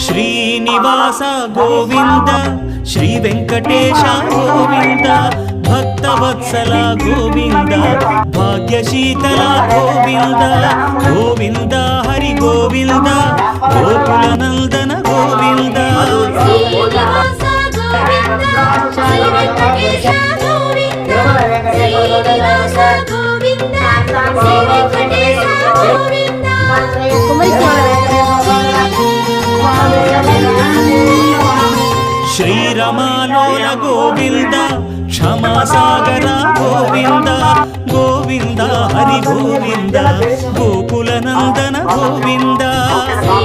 Srinivasa Govinda Shri Venkatesha Govinda Bhaktavatsala Govinda భాగ్యశీతల Govinda Govinda Hari Govinda Gokula Nandana Govinda Srinivasa Govinda Shri Venkatesha Govinda Srinivasa Govinda Shri Venkatesha Govinda శ్రీరమాలోల Govinda క్షమాసాగర Govinda Govinda Hari Govinda Gokula Nandana Govinda Shri